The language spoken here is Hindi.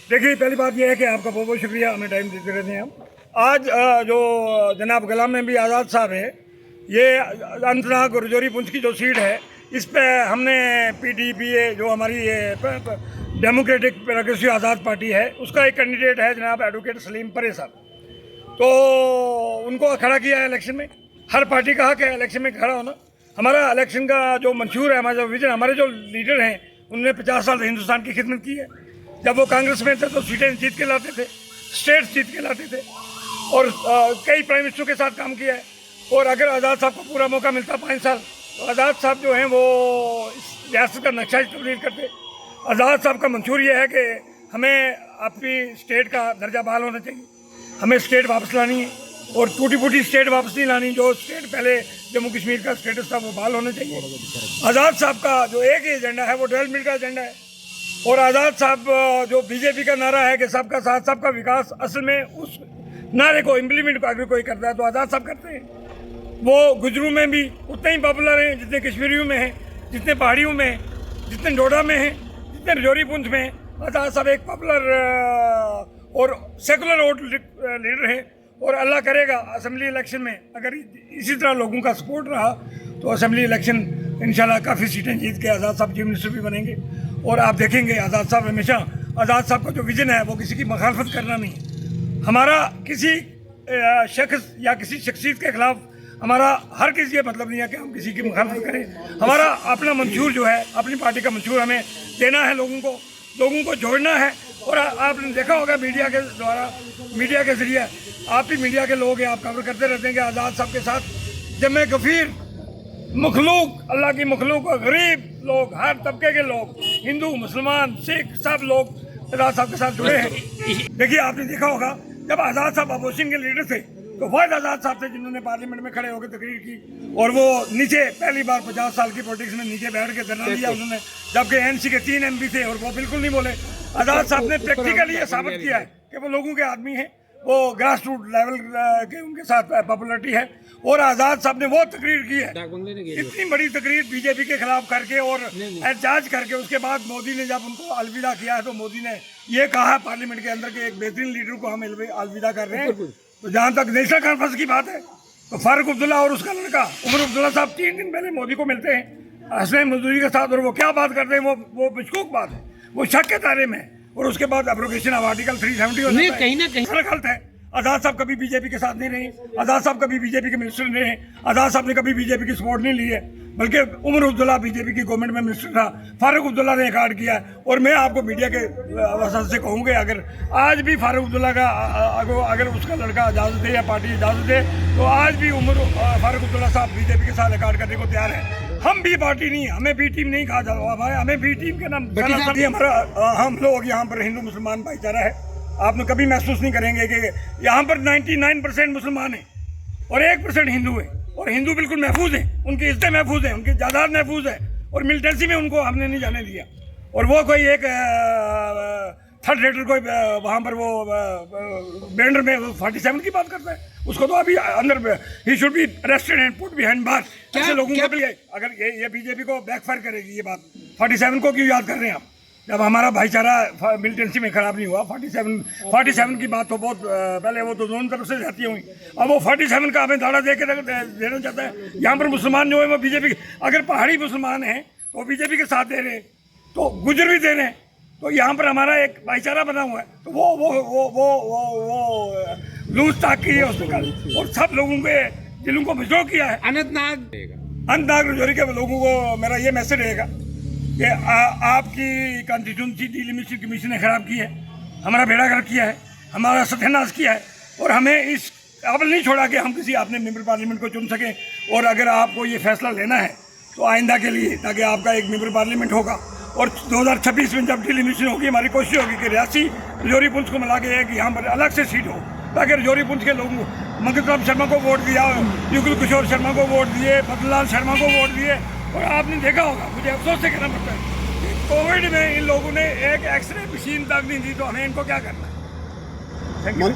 देखिए, पहली बात यह है कि आपका बहुत बहुत शुक्रिया, हमें टाइम देते रहते हैं आप। आज जो जनाब गुलाम नबी आज़ाद साहब है, ये अनंतनाग और राजौरी पुंछ की जो सीट है, इस पे हमने PDPA जो हमारी डेमोक्रेटिक प्रोग्रेसिव आज़ाद पार्टी है, उसका एक कैंडिडेट है जनाब एडवोकेट सलीम परे साहब, तो उनको खड़ा किया है इलेक्शन में। हर पार्टी का हक है इलेक्शन में खड़ा होना। हमारा इलेक्शन का जो मंशूर है, हमारा जो विजन, हमारे जो लीडर हैं, उन्होंने 50 साल हिंदुस्तान की खिदमत की है। जब वो कांग्रेस में थे तो सीटें जीत के लाते थे, स्टेट जीत के लाते थे, और कई प्राइम मिनिस्टर के साथ काम किया है। और अगर आज़ाद साहब को पूरा मौका मिलता 5 साल, तो आज़ाद साहब जो हैं वो इस रियासत का नक्शा तब्दील करते। आज़ाद साहब का मंशूर ये है कि हमें अपनी स्टेट का दर्जा बहाल होना चाहिए, हमें स्टेट वापस लानी है, और टूटी फूटी स्टेट वापस नहीं लानी। जो स्टेट पहले जम्मू कश्मीर का स्टेटस था वो बहाल होना चाहिए। आज़ाद साहब का जो एक एजेंडा है वो डेवलपमेंट का एजेंडा है। और आज़ाद साहब जो बीजेपी का नारा है कि सबका साथ सबका विकास, असल में उस नारे को इम्प्लीमेंट अगर कोई करता है तो आज़ाद साहब करते हैं। वो गुजरू में भी उतने ही पॉपुलर हैं जितने कश्मीरियों में हैं, जितने पहाड़ियों में हैं, जितने डोडा में हैं, जितने राजौरी पुंछ में हैं। आज़ाद साहब एक पॉपुलर और सेकुलर वोट लीडर हैं। और अल्लाह करेगा असेंबली इलेक्शन में अगर इसी तरह लोगों का सपोर्ट रहा तो असेंबली इलेक्शन इंशाल्लाह काफ़ी सीटें जीत के आज़ाद साहब चीफ मिनिस्टर भी बनेंगे। और आप देखेंगे आज़ाद साहब हमेशा, आज़ाद साहब का जो विज़न है वो किसी की मुखालफत करना नहीं है। हमारा किसी शख्स या किसी शख्सियत के खिलाफ हमारा हर किसी ये मतलब नहीं है कि हम किसी की मुखालफत करें। हमारा अपना मंशूर जो है, अपनी पार्टी का मंशूर हमें देना है, लोगों को जोड़ना है। और आपने देखा होगा मीडिया के द्वारा, मीडिया के ज़रिए, आप भी मीडिया के लोग हैं, आप कवर करते रहते हैं कि आज़ाद साहब के साथ जमे गफीर मखलूक, अल्लाह की मखलूक, गरीब लोग, हर तबके के लोग, हिंदू, मुसलमान, सिख, सब लोग आज़ाद साहब के साथ जुड़े हैं। देखिए, आपने देखा होगा जब आज़ाद साहब अपोजिशन के लीडर थे तो वाहिद आज़ाद साहब थे जिन्होंने पार्लियामेंट में खड़े होकर तकरीर की, और वो नीचे पहली बार 50 साल की पॉलिटिक्स में नीचे बैठ के धरना दिया उन्होंने, जबकि ANC के 3 MP थे और वो बिल्कुल नहीं बोले। आज़ाद साहब ने प्रैक्टिकली ये साबित किया है कि वो लोगों के आदमी हैं, वो ग्रास रूट लेवल के उनके साथ पॉपुलरिटी है। और आज़ाद साहब ने वो तकरीर की है, इतनी बड़ी तकरीर बीजेपी के खिलाफ करके और एहतजाज करके, उसके बाद मोदी ने जब उनको अलविदा किया है तो मोदी ने ये कहा पार्लियामेंट के अंदर के एक बेहतरीन लीडर को हम अलविदा कर रहे हैं। तो जहाँ तक नेशनल कॉन्फ्रेंस की बात है तो फारूक अब्दुल्ला और उसका लड़का उमर अब्दुल्ला साहब 3 दिन पहले मोदी को मिलते हैं हसन मजदूरी के साथ, और वो क्या बात करते हैं, वो मशकूक बात है, वो शक के दायरे में। और उसके बाद एब्रोगेशन ऑफ आर्टिकल 370 हो जाता है। कहीं ना कहीं गलत है। आज़ाद साहब कभी बीजेपी के साथ नहीं रहे, आज़ाद साहब कभी बीजेपी के मिनिस्टर नहीं रहे, आज़ाद साहब ने कभी बीजेपी की सपोर्ट नहीं ली है, बल्कि उमर अब्दुल्ला बीजेपी की गवर्नमेंट में मिनिस्टर था, फारूक अब्दुल्ला ने कार्ड किया। और मैं आपको मीडिया के वसात से कहूँगा, अगर आज भी फारूक अब्दुल्ला का अगर उसका लड़का इजाज़त दे या पार्टी इजाज़त दे तो आज भी फारूक अब्दुल्ला साहब बीजेपी के साथ कार्ड करने को तैयार है। हम भी पार्टी नहीं, हमें भी टीम नहीं कहा जाता, हमें भी टीम के नाम हमारा, हम लोग यहाँ पर हिंदू मुसलमान भाईचारा है। आपने कभी महसूस नहीं करेंगे कि यहाँ पर 99% मुसलमान हैं और 1% हिंदू है, और हिंदू बिल्कुल महफूज हैं, उनकी इज्जत महफूज है, उनकी जायदाद महफूज है, और मिलिटेंसी में उनको हमने नहीं जाने दिया। और वो कोई एक थर्ड रेटर कोई वहाँ पर वो बैनर में 47 की बात करता है, उसको तो अभी अंदर ही should be arrested and put behind bar. ऐसे लोगों को भी अगर ये बीजेपी को बैकफायर करेगी ये बात। 47 को क्यों याद कर रहे हैं आप, जब हमारा भाईचारा मिलिटेंसी में खराब नहीं हुआ। 47 की बात तो बहुत पहले, वो तो दोनों तरफ से जाती हुई, अब वो 47 का हमें दाड़ा दे के देना चाहता है। यहाँ पर मुसलमान जो है वो बीजेपी, अगर पहाड़ी मुसलमान हैं तो बीजेपी के साथ दे रहे हैं, तो गुजर भी दे रहे हैं, तो यहाँ पर हमारा एक भाईचारा बना हुआ है। तो वो लूज ताक की है उसने, और सब लोगों के दिलों को मजबूर किया है। अनंतनाग राजौरी के लोगों को मेरा ये मैसेज रहेगा कि आपकी कॉन्स्टिट्यूंसी डिलिमिटेशन कमीशन ने खराब की है, हमारा बेड़ा गर्क किया है, हमारा सत्यानाश किया है, और हमें इस काबिल नहीं छोड़ा कि हम किसी अपने मेंबर पार्लियामेंट को चुन सकें। और अगर आपको ये फैसला लेना है तो आइंदा के लिए, ताकि आपका एक मेंबर पार्लियामेंट होगा, और 2026 में जब डिलिमिटेशन होगी, हमारी कोशिश होगी कि रियासी राजौरी पुंछ को मिला के एक यहाँ पर अलग से सीट हो, ताकि राजौरी पुंछ के लोगों, मंगत राम शर्मा को वोट दिया, युगल किशोर शर्मा को वोट दिए, बदलाल शर्मा को वोट दिए। और आपने देखा होगा, मुझे अफसोस से कहना पड़ता है, कोविड में इन लोगों ने एक एक्सरे मशीन तक नहीं दी, तो हमें इनको क्या करना है। Thank you.